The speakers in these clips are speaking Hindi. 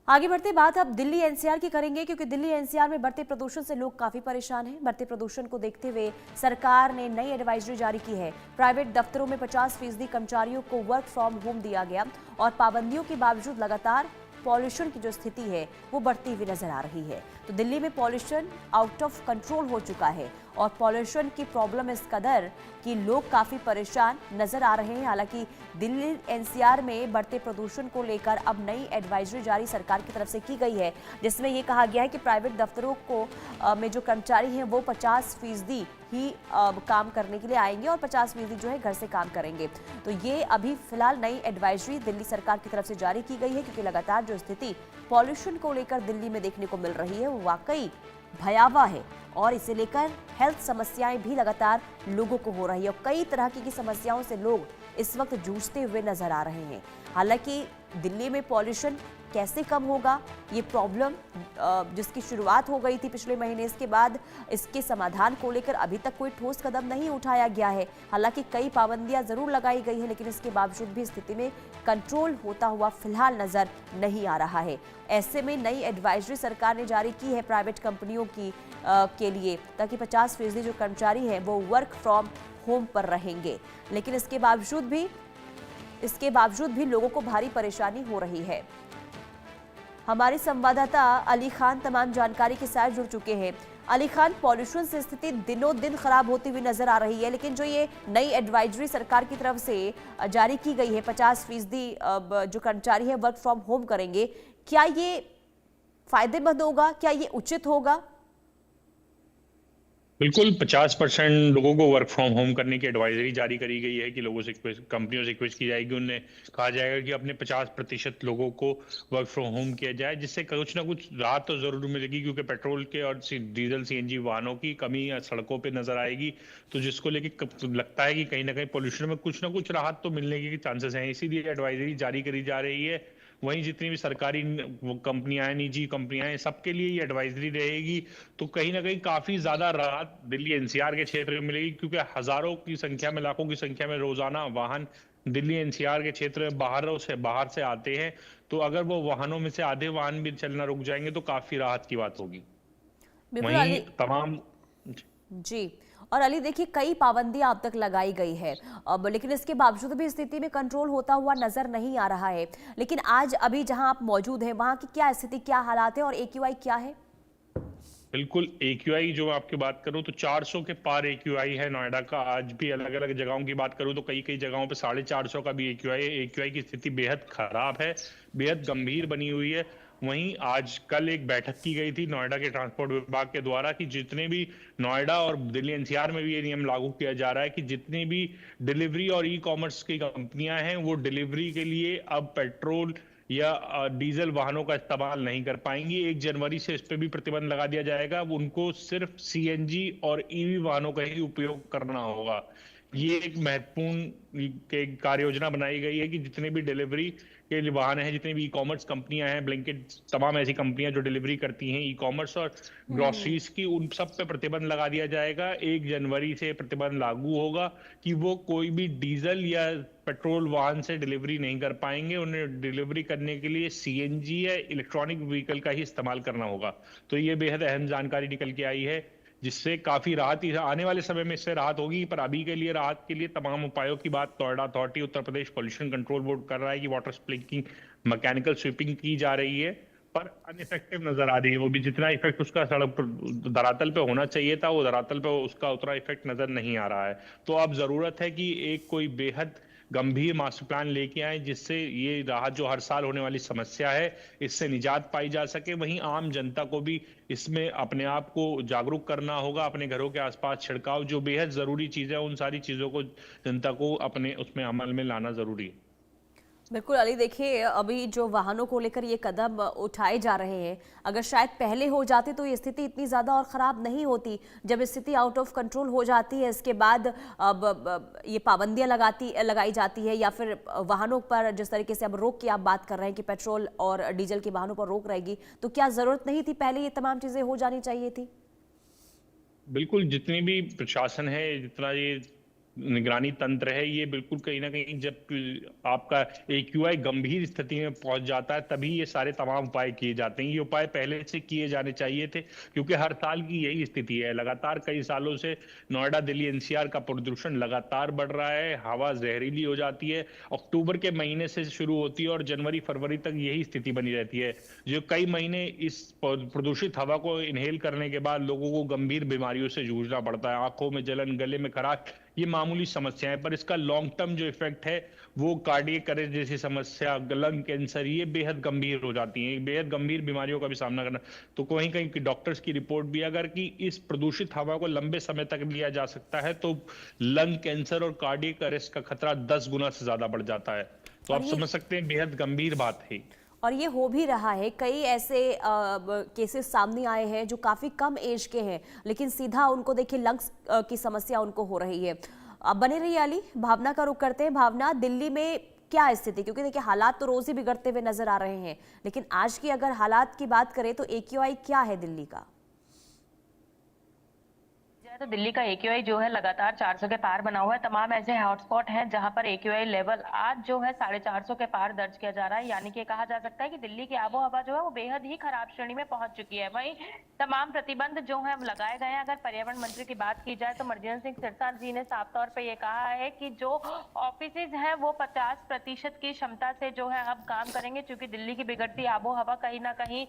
आगे बढ़ते बात अब दिल्ली एनसीआर की करेंगे, क्योंकि दिल्ली एनसीआर में बढ़ते प्रदूषण से लोग काफी परेशान हैं। बढ़ते प्रदूषण को देखते हुए सरकार ने नई एडवाइजरी जारी की है। प्राइवेट दफ्तरों में 50% कर्मचारियों को वर्क फ्रॉम होम दिया गया और पाबंदियों के बावजूद लगातार पॉल्यूशन की जो स्थिति है वो बढ़ती हुई नजर आ रही है। तो दिल्ली में पॉल्यूशन आउट ऑफ कंट्रोल हो चुका है और पॉल्यूशन की प्रॉब्लम इस कदर कि लोग काफी परेशान नजर आ रहे हैं। हालांकि दिल्ली एनसीआर में बढ़ते प्रदूषण को लेकर अब नई एडवाइजरी जारी सरकार की तरफ से की गई है, जिसमें यह कहा गया है कि प्राइवेट दफ्तरों को में जो कर्मचारी हैं वो 50% ही काम करने के लिए आएंगे और 50% जो है घर से काम करेंगे। तो ये अभी फिलहाल नई एडवाइजरी दिल्ली सरकार की तरफ से जारी की गई है, क्योंकि लगातार जो स्थिति पॉल्यूशन को लेकर दिल्ली में देखने को मिल रही है वो वाकई भयावह है और इसे लेकर हेल्थ समस्याएं भी लगातार लोगों को हो रही है और कई तरह की समस्याओं से लोग इस वक्त जूझते हुए नजर आ रहे हैं। हालांकि दिल्ली में पॉल्यूशन कैसे कम होगा, ये प्रॉब्लम जिसकी शुरुआत हो गई थी पिछले महीने, इसके बाद इसके समाधान को लेकर अभी तक कोई ठोस कदम नहीं उठाया गया है। हालांकि कई पाबंदियां जरूर लगाई गई है, लेकिन इसके बावजूद भी स्थिति में कंट्रोल होता हुआ फिलहाल नजर नहीं आ रहा है। ऐसे में नई एडवाइजरी सरकार ने जारी की है प्राइवेट कंपनियों की के लिए, ताकि 50% जो कर्मचारी हैं वो वर्क फ्रॉम होम पर रहेंगे। लेकिन इसके बावजूद भी लोगों को भारी परेशानी हो रही है। हमारे संवाददाता अली खान तमाम जानकारी के साथ जुड़ चुके हैं। अली खान, पॉल्यूशन से स्थिति दिनों दिन खराब होती हुई नजर आ रही है, लेकिन जो ये नई एडवाइजरी सरकार की तरफ से जारी की गई है, 50% जो कर्मचारी है वर्क फ्रॉम होम करेंगे, क्या ये फायदेमंद होगा, क्या ये उचित होगा? बिल्कुल 50% लोगों को वर्क फ्रॉम होम करने की एडवाइजरी जारी करी गई है कि लोगों से कंपनियों से रिक्वेस्ट की जाएगी, उन्हें कहा जाएगा कि अपने 50% लोगों को वर्क फ्रॉम होम किया जाए, जिससे कुछ ना कुछ राहत तो जरूर मिलेगी, क्योंकि पेट्रोल के और डीजल सीएनजी वाहनों की कमी सड़कों पे नजर आएगी। तो जिसको लेके लगता है कि कहीं ना कहीं पोल्यूशन में कुछ ना कुछ राहत तो मिलने के चांसेस हैं, इसीलिए एडवाइजरी जारी करी जा रही है। वहीं जितनी भी सरकारी कंपनियां हैं, निजी कंपनियां हैं, सबके लिए ये एडवाइजरी रहेगी। तो कहीं ना कहीं काफी ज्यादा राहत दिल्ली एनसीआर के क्षेत्र में मिलेगी, क्योंकि हजारों की संख्या में, लाखों की संख्या में रोजाना वाहन दिल्ली एनसीआर के क्षेत्र में बाहर से आते हैं। तो अगर वो वाहनों में से आधे वाहन भी चलना रुक जाएंगे तो काफी राहत की बात होगी। बिल्कुल वहीं अली तमाम जी। और अली देखिए, कई पाबंदियां अब तक लगाई गई है अब, लेकिन इसके बावजूद भी स्थिति में कंट्रोल होता हुआ नजर नहीं आ रहा है। लेकिन आज अभी जहां आप मौजूद हैं वहां की क्या स्थिति, क्या हालात है और एक्यूआई क्या है? बिल्कुल एक्यूआई जो आपकी बात करूं तो 400 के पार एक्यूआई है नोएडा का। आज भी अलग अलग जगहों की बात करूं तो कई कई जगहों पे 450 का भी एक्यूआई है। एक्यूआई की स्थिति बेहद खराब है, बेहद गंभीर बनी हुई है। वहीं आज कल एक बैठक की गई थी नोएडा के ट्रांसपोर्ट विभाग के द्वारा कि जितने भी नोएडा और दिल्ली एनसीआर में भी ये नियम लागू किया जा रहा है कि जितनी भी डिलीवरी और ई कॉमर्स की कंपनियां हैं वो डिलीवरी के लिए अब पेट्रोल या डीजल वाहनों का इस्तेमाल नहीं कर पाएंगी। 1 जनवरी से इस पे भी प्रतिबंध लगा दिया जाएगा। उनको सिर्फ सीएनजी और ईवी वाहनों का ही उपयोग करना होगा। ये एक महत्वपूर्ण कार्य योजना बनाई गई है कि जितने भी डिलीवरी के वाहन हैं, जितनी भी ई कॉमर्स कंपनियां हैं, ब्लिंकिट, तमाम ऐसी कंपनियां जो डिलीवरी करती हैं ई कॉमर्स और ग्रोसरीज की, उन सब पे प्रतिबंध लगा दिया जाएगा। 1 जनवरी से प्रतिबंध लागू होगा कि वो कोई भी डीजल या पेट्रोल वाहन से डिलीवरी नहीं कर पाएंगे। उन्हें डिलीवरी करने के लिए सीएनजी या इलेक्ट्रॉनिक व्हीकल का ही इस्तेमाल करना होगा। तो ये बेहद अहम जानकारी निकल के आई है, जिससे काफी राहत, आने वाले समय में इससे राहत होगी। पर अभी के लिए राहत के लिए तमाम उपायों की बात Noida authority, Uttar Pradesh pollution control board कर रहा है कि वाटर स्प्रिंकलिंग, मैकेनिकल स्वीपिंग की जा रही है, पर अनइफेक्टिव नजर आ रही है। वो भी जितना इफेक्ट उसका सड़क पर धरातल पे होना चाहिए था, वो धरातल पे उसका उतना इफेक्ट नजर नहीं आ रहा है। तो अब जरूरत है कि एक कोई बेहद गंभीर मास्टर प्लान लेके आए, जिससे ये राहत जो हर साल होने वाली समस्या है इससे निजात पाई जा सके। वहीं आम जनता को भी इसमें अपने आप को जागरूक करना होगा। अपने घरों के आसपास छिड़काव जो बेहद जरूरी चीज है, उन सारी चीजों को जनता को अपने उसमें अमल में लाना जरूरी है। बिल्कुल अली, देखिए अभी जो वाहनों को लेकर ये कदम उठाए जा रहे हैं, अगर शायद पहले हो जाते तो ये स्थिति इतनी ज़्यादा और ख़राब नहीं होती। जब स्थिति आउट ऑफ कंट्रोल हो जाती है, इसके बाद अब ये पाबंदियां लगाई जाती है या फिर वाहनों पर जिस तरीके से अब रोक की आप बात कर रहे हैं कि पेट्रोल और डीजल के वाहनों पर रोक रहेगी, तो क्या ज़रूरत नहीं थी, पहले ये तमाम चीज़ें हो जानी चाहिए थी? बिल्कुल, जितनी भी प्रशासन है, जितना ये निगरानी तंत्र है, ये बिल्कुल कहीं ना कहीं जब आपका एक्यूआई गंभीर स्थिति में पहुंच जाता है तभी ये सारे तमाम उपाय किए जाते हैं। ये उपाय पहले से किए जाने चाहिए थे, क्योंकि हर साल की यही स्थिति है। लगातार कई सालों से नोएडा, दिल्ली, एनसीआर का प्रदूषण लगातार बढ़ रहा है, हवा जहरीली हो जाती है। अक्टूबर के महीने से शुरू होती है और जनवरी फरवरी तक यही स्थिति बनी रहती है। जो कई महीने इस प्रदूषित हवा को इनहेल करने के बाद लोगों को गंभीर बीमारियों से जूझना पड़ता है। आंखों में जलन, गले में खराश, ये मामूली समस्या है, पर इसका लॉन्ग टर्म जो इफेक्ट है वो कार्डियक अरेस्ट जैसी समस्या, लंग कैंसर, ये बेहद गंभीर हो जाती हैं। बेहद गंभीर बीमारियों का भी सामना करना। तो कहीं कहीं की डॉक्टर्स की रिपोर्ट भी अगर कि इस प्रदूषित हवा को लंबे समय तक लिया जा सकता है तो लंग कैंसर और कार्डियक अरेस्ट का खतरा 10 गुना से ज्यादा बढ़ जाता है। तो और आप ये समझ सकते हैं बेहद गंभीर बात है। और ये हो भी रहा है। कई ऐसे केसेस सामने आए हैं जो काफ़ी कम एज के हैं, लेकिन सीधा उनको देखिए लंग्स की समस्या उनको हो रही है। अब बने रहिए अली, भावना का रुख करते हैं। भावना, दिल्ली में क्या स्थिति, क्योंकि देखिए हालात तो रोज ही बिगड़ते हुए नजर आ रहे हैं, लेकिन आज की अगर हालात की बात करें तो एक्यूआई क्या है दिल्ली का? तो दिल्ली का एक्यूआई जो है लगातार 400 के पार बना हुआ है। तमाम ऐसे हॉटस्पॉट हैं जहां पर एक्यूआई लेवल आज जो है 450 के पार दर्ज किया जा रहा है। यानी कि कहा जा सकता है कि दिल्ली की आबो हवा जो है वो बेहद ही खराब श्रेणी में पहुंच चुकी है। वहीं तमाम प्रतिबंध जो है लगाए गए हैं। अगर पर्यावरण मंत्री की बात की जाए तो मरजीवन सिंह सिरसा जी ने साफ तौर पर यह कहा है कि जो ऑफिस हैं वो 50% की क्षमता से जो है अब काम करेंगे, क्योंकि दिल्ली की बिगड़ती आबो हवा कहीं ना कहीं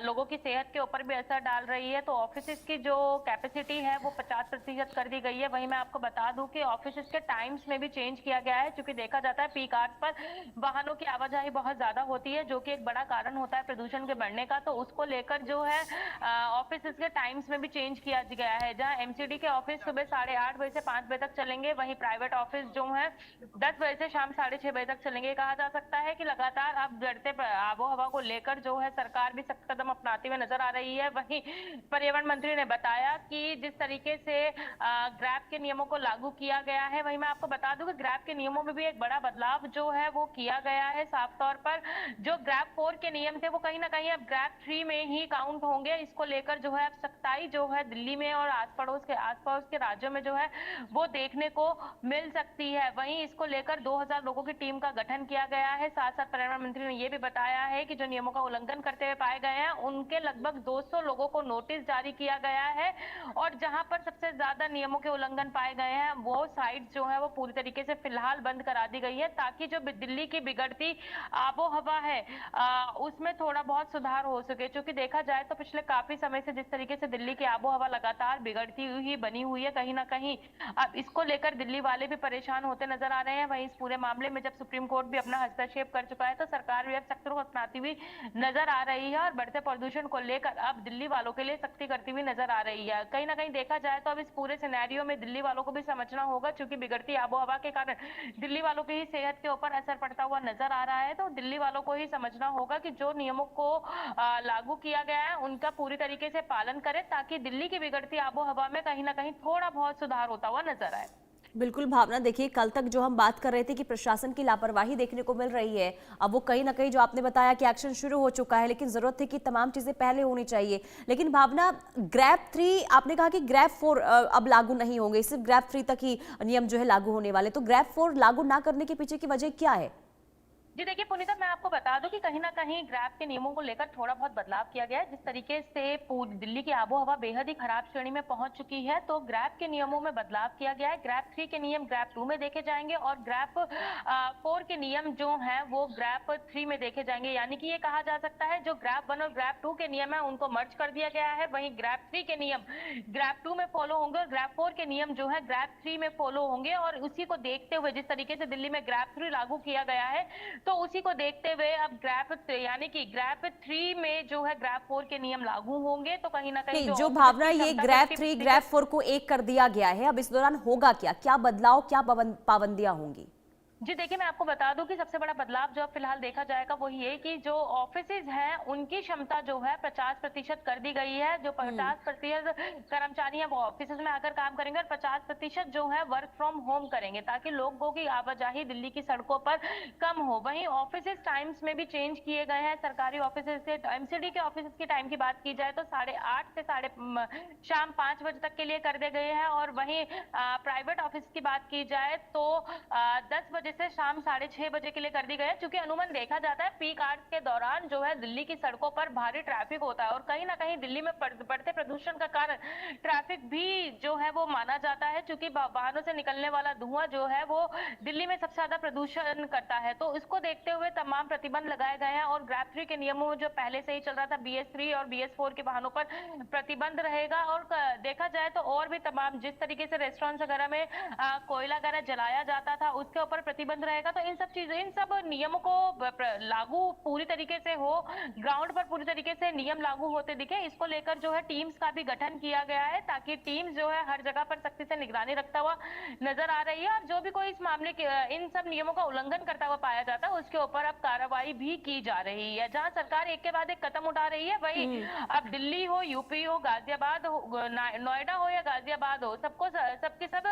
लोगों की सेहत के ऊपर भी असर डाल रही है। तो ऑफिस की जो कैपेसिटी है वो 50% कर दी गई है। वहीं मैं आपको बता दूं कि ऑफिस के टाइम्स में भी चेंज किया गया है, क्योंकि देखा जाता है पीक आवर्स पर वाहनों की आवाजाही बहुत ज्यादा होती है, जो कि एक बड़ा कारण होता है प्रदूषण के बढ़ने का। तो उसको लेकर जो है ऑफिस के टाइम्स में भी चेंज किया गया है। जहां एमसीडी के ऑफिस सुबह 8:30 बजे से 5 बजे तक चलेंगे, वहीं प्राइवेट ऑफिस जो है 10 बजे से शाम 6:30 बजे तक चलेंगे। कहा जा सकता है कि लगातार अब बढ़ते आबो हवा को लेकर जो है सरकार भी सख्त कदम अपनाती हुए नजर आ रही है। वहीं पर्यावरण मंत्री ने बताया कि जिस तरीके से ग्रैब के नियमों को लागू किया गया है, वहीं मैं आपको बता दूं कि ग्रैब के नियमों में भी एक बड़ा बदलाव जो है वो किया गया है। साफ तौर पर जो ग्रैब 4 के नियम थे वो कहीं ना कहीं अब ग्रैब 3 में ही काउंट होंगे। इसको लेकर जो है अब सख्ताई जो है दिल्ली में और आस पड़ोस के राज्यों में जो है वो देखने को मिल सकती है। वहीं इसको लेकर 2000 लोगों की टीम का गठन किया गया है। साथ साथ पर्यावरण मंत्री ने यह भी बताया है कि जो नियमों का उल्लंघन करते हुए पाए गए हैं उनके लगभग 200 लोगों को नोटिस जारी किया गया है, और जहां पर सबसे ज्यादा नियमों के उल्लंघन पाए गए हैं वो साइट जो है वो पूरी तरीके से फिलहाल बंद करा दी गई है, ताकि जो दिल्ली की बिगड़ती आबो हवा है उसमें थोड़ा बहुत सुधार हो सके। क्योंकि देखा जाए तो पिछले काफी समय से जिस तरीके से दिल्ली की आबो हवा लगातार बिगड़ती हुई बनी हुई है, कहीं ना कहीं अब इसको लेकर दिल्ली वाले भी परेशान होते नजर आ रहे हैं। वहीं इस पूरे मामले में जब सुप्रीम कोर्ट भी अपना हस्तक्षेप कर चुका है तो सरकार भी अब सख्त रुख अपनाती हुई नजर आ रही है, और बढ़ते प्रदूषण को लेकर अब दिल्ली वालों के लिए सख्ती करती हुई नजर आ रही है। कहीं ना कहीं देखा जाए तो अब इस पूरे सिनेरियो में दिल्ली वालों को भी समझना होगा, क्योंकि बिगड़ती आबो हवा के कारण दिल्ली वालों की ही सेहत के ऊपर असर पड़ता हुआ नजर आ रहा है। तो दिल्ली वालों को ही समझना होगा कि जो नियमों को लागू किया गया है उनका पूरी तरीके से पालन करें, ताकि दिल्ली की बिगड़ती आबो हवा में कहीं ना कहीं थोड़ा बहुत सुधार होता हुआ नजर आए। बिल्कुल भावना, देखिए कल तक जो हम बात कर रहे थे कि प्रशासन की लापरवाही देखने को मिल रही है, अब वो कहीं ना कहीं जो आपने बताया कि एक्शन शुरू हो चुका है, लेकिन जरूरत थी कि तमाम चीजें पहले होनी चाहिए। लेकिन भावना, ग्रैब 3 आपने कहा कि ग्रैब 4 अब लागू नहीं होंगे, सिर्फ ग्रैब 3 तक ही नियम जो है लागू होने वाले, तो ग्रैब 4 लागू ना करने के पीछे की वजह क्या है? जी देखिए पुनीता, मैं आपको बता दूं कि कहीं ना कहीं ग्रैब के नियमों को लेकर थोड़ा बहुत बदलाव किया गया है। जिस तरीके से पूरी दिल्ली की आबो हवा बेहद ही खराब श्रेणी में पहुंच चुकी है, तो ग्रैब के नियमों में बदलाव किया गया है। ग्रैब 3 के नियम ग्रैब 2 में देखे जाएंगे, और ग्रैब 4 के नियम जो है वो ग्रैब 3 में देखे जाएंगे। यानी कि ये कहा जा सकता है जो ग्रैब 1 और ग्रैब 2 के नियम है उनको मर्ज कर दिया गया है। वहीं ग्रैब 3 के नियम ग्रैब 2 में फॉलो होंगे, और ग्रैब 4 के नियम जो है ग्रैब 3 में फॉलो होंगे। और उसी को देखते हुए जिस तरीके से दिल्ली में ग्रैब 3 लागू किया गया है, तो उसी को देखते हुए अब ग्रैब यानी कि ग्रैब 3 में जो है ग्रैब 4 के नियम लागू होंगे। तो कहीं ना कहीं जो भावना, ये ग्रैब 3 ग्रैब 4 को एक कर दिया गया है, अब इस दौरान होगा क्या, क्या बदलाव, क्या पाबंदियां होंगी? जी देखिए, मैं आपको बता दूं कि सबसे बड़ा बदलाव जो अब फिलहाल देखा जाएगा वो ये कि जो ऑफिसेज हैं उनकी क्षमता जो है 50% कर दी गई है। जो 50% कर्मचारी हैं वो ऑफिसेज में आकर काम करेंगे और 50% जो है वर्क फ्रॉम होम करेंगे, ताकि लोगों की आवाजाही दिल्ली की सड़कों पर कम हो। वहीं ऑफिसेज टाइम्स में भी चेंज किए गए हैं। सरकारी ऑफिसेज के एमसीडी के ऑफिसेज की टाइम की बात की जाए तो 8:30 से शाम 5 बजे तक के लिए कर दिए गए हैं, और वहीं प्राइवेट ऑफिस की बात की जाए तो 10 बजे से शाम 6:30 बजे के लिए कर दी गई है। चूंकि अमूमन देखा जाता है पीक आवर्स के दौरान जो है दिल्ली की सड़कों पर भारी ट्रैफिक होता है, और कहीं ना कहीं दिल्ली में बढ़ते प्रदूषण का कारण ट्रैफिक भी जो है वो माना जाता है। चूंकि वाहनों से निकलने वाला धुआं जो है वो दिल्ली में सबसे ज्यादा प्रदूषण करता है, तो इसको देखते हुए तमाम प्रतिबंध लगाए गए हैं। और ग्रैब 3 के नियमों में जो पहले से ही चल रहा था, BS3 और BS4 के वाहनों पर प्रतिबंध रहेगा। और देखा जाए तो और भी तमाम जिस तरीके से रेस्टोरेंट्स वगैरह में कोयला वगैरह जलाया जाता था उसके ऊपर प्रतिबंध रहेगा। तो इन सब नियमों को लागू पूरी तरीके से हो, ग्राउंड पर पूरी तरीके से नियम लागू होते दिखे, इसको लेकर जो है टीम्स का भी गठन किया गया है, ताकि टीम्स जो है हर जगह पर सख्ती से निगरानी रखता हुआ नजर आ रही है। और जो भी कोई इस मामले के इन सब नियमों का उल्लंघन करता हुआ पाया जाता है उसके ऊपर अब कार्रवाई भी की जा रही है। जहां सरकार एक के बाद एक कदम उठा रही है, वही अब दिल्ली हो, यूपी हो, गाजियाबाद हो, नोएडा हो या गाजियाबाद हो, सब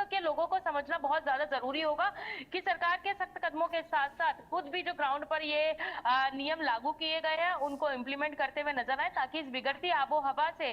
के लोगों को समझना बहुत ज्यादा जरूरी होगा कि सरकार के सख्त कदमों के साथ साथ खुद भी जो ग्राउंड पर ये नियम लागू किए गए हैं उनको इम्प्लीमेंट करते हुए नजर आए, ताकि इस बिगड़ती आबो हवा से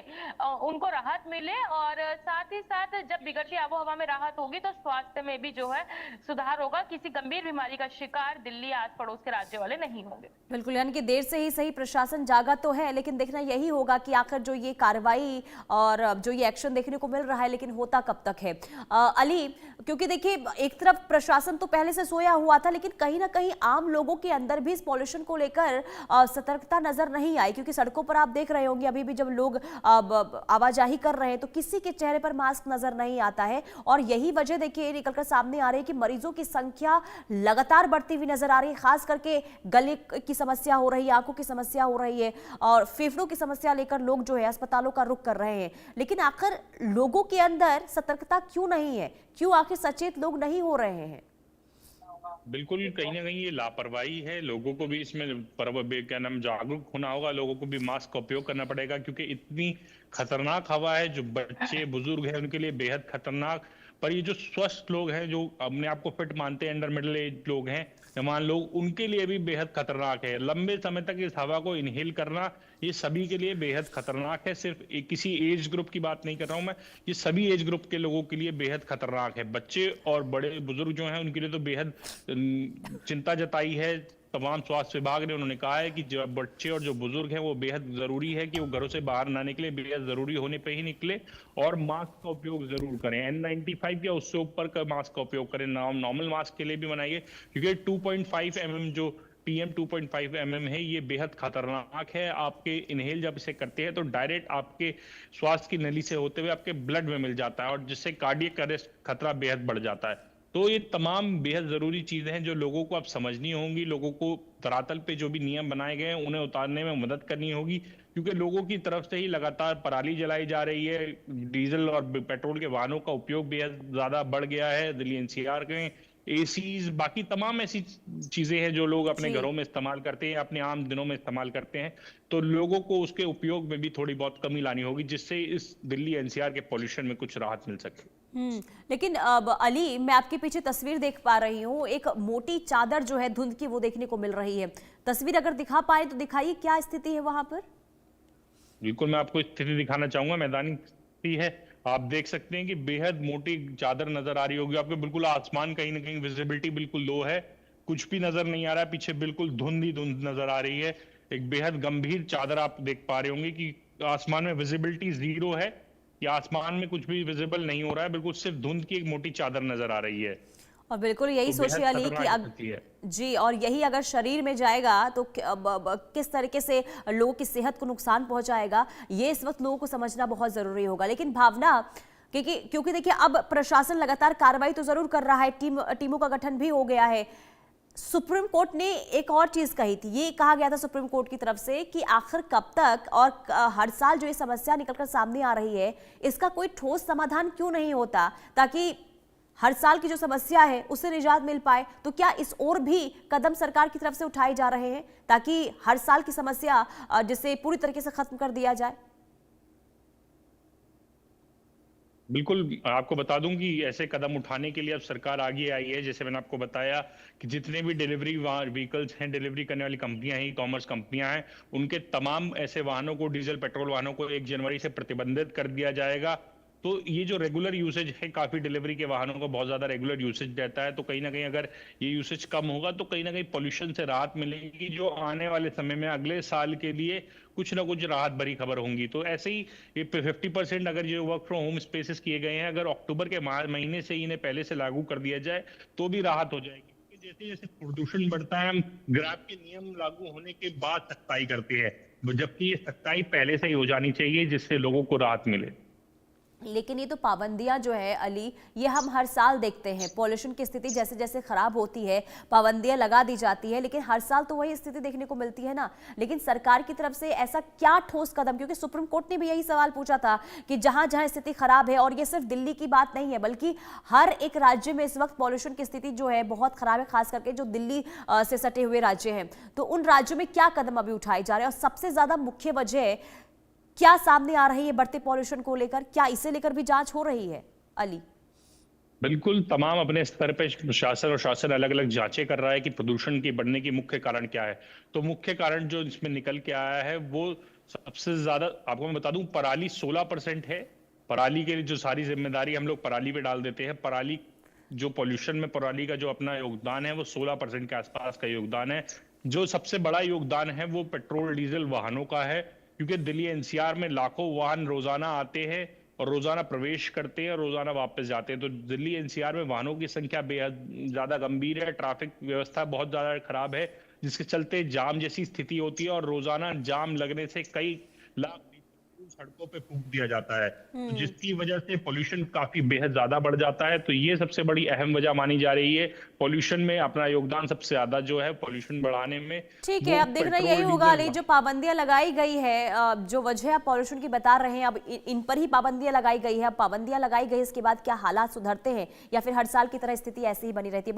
उनको राहत मिले। और साथ ही साथ जब बिगड़ती आबो हवा में राहत होगी तो स्वास्थ्य में भी जो है सुधार होगा। किसी गंभीर बीमारी का शिकार दिल्ली आस पड़ोस के राज्य वाले नहीं होंगे। बिल्कुल, यानी कि देर से ही सही प्रशासन जागा तो है, लेकिन देखना यही होगा कि आखिर जो ये कार्रवाई और जो ये एक्शन देखने को मिल रहा है, लेकिन होता कब तक है। अली, क्योंकि देखिए एक तरफ प्रशासन तो पहले से सोया हुआ था, लेकिन कहीं ना कहीं आम लोगों के अंदर भी इस पॉल्यूशन को लेकर सतर्कता नजर नहीं आई, क्योंकि सड़कों पर आप देख रहे होंगे अभी भी जब लोग आवाजाही कर रहे हैं तो किसी के चेहरे पर मास्क नजर नहीं आता है। और यही वजह देखिए निकलकर सामने आ रही है कि मरीजों की संख्या लगातार बढ़ती हुई नजर आ रही है, खास करके गले की समस्या हो रही है, आंखों की समस्या हो रही है और फेफड़ों की समस्या लेकर लोग जो है अस्पतालों का रुख कर रहे हैं। लेकिन आखिर लोगों के अंदर सतर्कता क्यों नहीं है, क्यों आखिर सचेत लोग नहीं हो रहे हैं? बिल्कुल, कहीं ना कहीं ये लापरवाही है। लोगों को भी इसमें क्या नाम जागरूक होना होगा, लोगों को भी मास्क का उपयोग करना पड़ेगा, क्योंकि इतनी खतरनाक हवा है जो बच्चे बुजुर्ग हैं उनके लिए बेहद खतरनाक। पर ये जो स्वस्थ लोग हैं, जो अपने आप को फिट मानते हैं, अंडर मिडिल एज लोग हैं, जवान लोग, उनके लिए भी बेहद खतरनाक है। लंबे समय तक इस हवा को इनहेल करना ये सभी के लिए बेहद खतरनाक है। सिर्फ किसी एज ग्रुप की बात नहीं कर रहा हूं मैं, ये सभी एज ग्रुप के लोगों के लिए बेहद खतरनाक है। बच्चे और बड़े बुजुर्ग जो हैं उनके लिए तो बेहद चिंता जताई है तमाम स्वास्थ्य विभाग ने। उन्होंने कहा है कि जो बच्चे और जो बुजुर्ग हैं वो बेहद जरूरी है कि वो घरों से बाहर ना निकले, बेहद जरूरी होने पे ही निकले, और मास्क का उपयोग जरूर करें। N95 या उससे ऊपर का मास्क का उपयोग करें, नॉर्मल मास्क के लिए भी बनाइए, क्योंकि 2.5 mm जो PM 2.5 mm है ये बेहद खतरनाक है। आपके इनहेल जब इसे करते हैं तो डायरेक्ट आपके श्वास की नली से होते हुए आपके ब्लड में मिल जाता है, और जिससे कार्डियक अरेस्ट खतरा बेहद बढ़ जाता है। तो ये तमाम बेहद जरूरी चीजें हैं जो लोगों को अब समझनी होंगी। लोगों को धरातल पे जो भी नियम बनाए गए हैं उन्हें उतारने में मदद करनी होगी, क्योंकि लोगों की तरफ से ही लगातार पराली जलाई जा रही है। डीजल और पेट्रोल के वाहनों का उपयोग बेहद ज्यादा बढ़ गया है। दिल्ली NCR के एसीज, बाकी तमाम ऐसी चीजें हैं जो लोग अपने घरों में इस्तेमाल करते हैं, अपने आम दिनों में इस्तेमाल करते हैं। तो लोगों को उसके उपयोग में भी थोड़ी बहुत कमी लानी होगी, जिससे इस दिल्ली NCR के पॉल्यूशन में कुछ राहत मिल सके। लेकिन अब अली, मैं आपके पीछे तस्वीर देख पा रही हूँ, एक मोटी चादर जो है धुंध की वो देखने को मिल रही है। तस्वीर अगर दिखा पाए तो दिखाइए, क्या स्थिति है वहां पर? बिल्कुल, मैं आपको स्थिति दिखाना चाहूंगा। मैदानी स्थिति है, आप देख सकते हैं कि बेहद मोटी चादर नजर आ रही होगी आपको। बिल्कुल आसमान कहीं ना कहीं विजिबिलिटी बिल्कुल लो है, कुछ भी नजर नहीं आ रहा है, पीछे बिल्कुल धुंध ही धुंध नजर आ रही है। एक बेहद गंभीर चादर आप देख पा रहे होंगे कि आसमान में विजिबिलिटी 0 है, या आसमान में कुछ भी विजिबल नहीं हो रहा है, बिल्कुल सिर्फ धुंध की एक मोटी चादर नजर आ रही है। और बिल्कुल यही सोचिए अली कि जी, और यही अगर शरीर में जाएगा तो किस तरीके से लोगों की सेहत को नुकसान पहुंचाएगा, ये इस वक्त लोगों को समझना बहुत जरूरी होगा। लेकिन भावना, क्योंकि देखिए अब प्रशासन लगातार कार्रवाई तो जरूर कर रहा है, टीमों का गठन भी हो गया है। सुप्रीम कोर्ट ने एक और चीज कही थी, ये कहा गया था सुप्रीम कोर्ट की तरफ से कि आखिर कब तक, और हर साल जो ये समस्या निकलकर सामने आ रही है इसका कोई ठोस समाधान क्यों नहीं होता, ताकि हर साल की जो समस्या है उससे निजात मिल पाए, तो क्या इस ओर भी कदम सरकार की तरफ से उठाए जा रहे हैं ताकि हर साल की समस्या जिसे पूरी तरीके से खत्म कर दिया जाए? बिल्कुल, आपको बता दूं कि ऐसे कदम उठाने के लिए अब सरकार आगे आई है। जैसे मैंने आपको बताया कि जितने भी डिलीवरी व्हीकल्स हैं, डिलीवरी करने वाली कंपनियां हैं, ई कॉमर्स कंपनियां हैं, उनके तमाम ऐसे वाहनों को, डीजल पेट्रोल वाहनों को 1 जनवरी से प्रतिबंधित कर दिया जाएगा। तो ये जो रेगुलर यूसेज है, काफी डिलीवरी के वाहनों को बहुत ज्यादा रेगुलर यूसेज रहता है, तो कहीं ना कहीं अगर ये यूसेज कम होगा तो कहीं ना कहीं पोल्यूशन से राहत मिलेगी, जो आने वाले समय में अगले साल के लिए कुछ ना कुछ राहत भरी खबर होंगी। तो ऐसे ही ये 50% अगर जो वर्क फ्रॉम होम स्पेसेस किए गए हैं, अगर अक्टूबर के महीने से इन्हें पहले से लागू कर दिया जाए तो भी राहत हो जाएगी। क्योंकि जैसे जैसे प्रदूषण बढ़ता है, हम ग्रैब के नियम लागू होने के बाद सख्ताई करते हैं, जबकि ये सख्ताई पहले से ही हो जानी चाहिए जिससे लोगों को राहत मिले। लेकिन ये तो पाबंदियां जो है अली, ये हम हर साल देखते हैं। पॉल्यूशन की स्थिति जैसे जैसे खराब होती है पाबंदियां लगा दी जाती है, लेकिन हर साल तो वही स्थिति देखने को मिलती है ना। लेकिन सरकार की तरफ से ऐसा क्या ठोस कदम, क्योंकि सुप्रीम कोर्ट ने भी यही सवाल पूछा था कि जहां जहां स्थिति खराब है, और ये सिर्फ दिल्ली की बात नहीं है बल्कि हर एक राज्य में इस वक्त पॉल्यूशन की स्थिति जो है बहुत खराब है, खास करके जो दिल्ली से सटे हुए राज्य हैं, तो उन राज्यों में क्या कदम अभी उठाए जा रहे हैं? और सबसे ज्यादा मुख्य वजह क्या सामने आ रही है बढ़ते पॉल्यूशन को लेकर? क्या इसे लेकर भी जांच हो रही है अली? बिल्कुल, तमाम अपने स्तर पे प्रशासन और शासन अलग अलग जांचें कर रहा है कि प्रदूषण की बढ़ने की मुख्य कारण क्या है। तो मुख्य कारण जो इसमें निकल के आया है वो सबसे ज्यादा आपको मैं बता दूं, पराली 16% है। पराली के लिए जो सारी जिम्मेदारी हम लोग पराली पे डाल देते हैं। पराली जो पॉल्यूशन में पराली का जो अपना योगदान है वो 16% के आसपास का योगदान है। जो सबसे बड़ा योगदान है वो पेट्रोल डीजल वाहनों का है, क्योंकि दिल्ली एनसीआर में लाखों वाहन रोजाना आते हैं और रोजाना प्रवेश करते हैं और रोजाना वापस जाते हैं। तो दिल्ली एनसीआर में वाहनों की संख्या बेहद ज्यादा गंभीर है, ट्रैफिक व्यवस्था बहुत ज्यादा खराब है, जिसके चलते जाम जैसी स्थिति होती है और रोजाना जाम लगने से कई लाख सड़कों पे फूंक दिया जाता है, तो जिसकी वजह से पोल्यूशन काफी बेहद ज्यादा बढ़ जाता है। तो ये सबसे बड़ी अहम वजह मानी जा रही है। पोल्यूशन में अपना योगदान सबसे ज्यादा जो है पोल्यूशन बढ़ाने में, ठीक है, अब देख रहे यही होगा अली, जो पाबंदियां लगाई गई है, जो वजह आप पॉल्यूशन की बता रहे हैं, अब इन पर ही पाबंदियां लगाई गई है। अब पाबंदियां लगाई गई, इसके बाद क्या हालात सुधरते हैं या फिर हर साल की तरह स्थिति ऐसी ही बनी रहती है?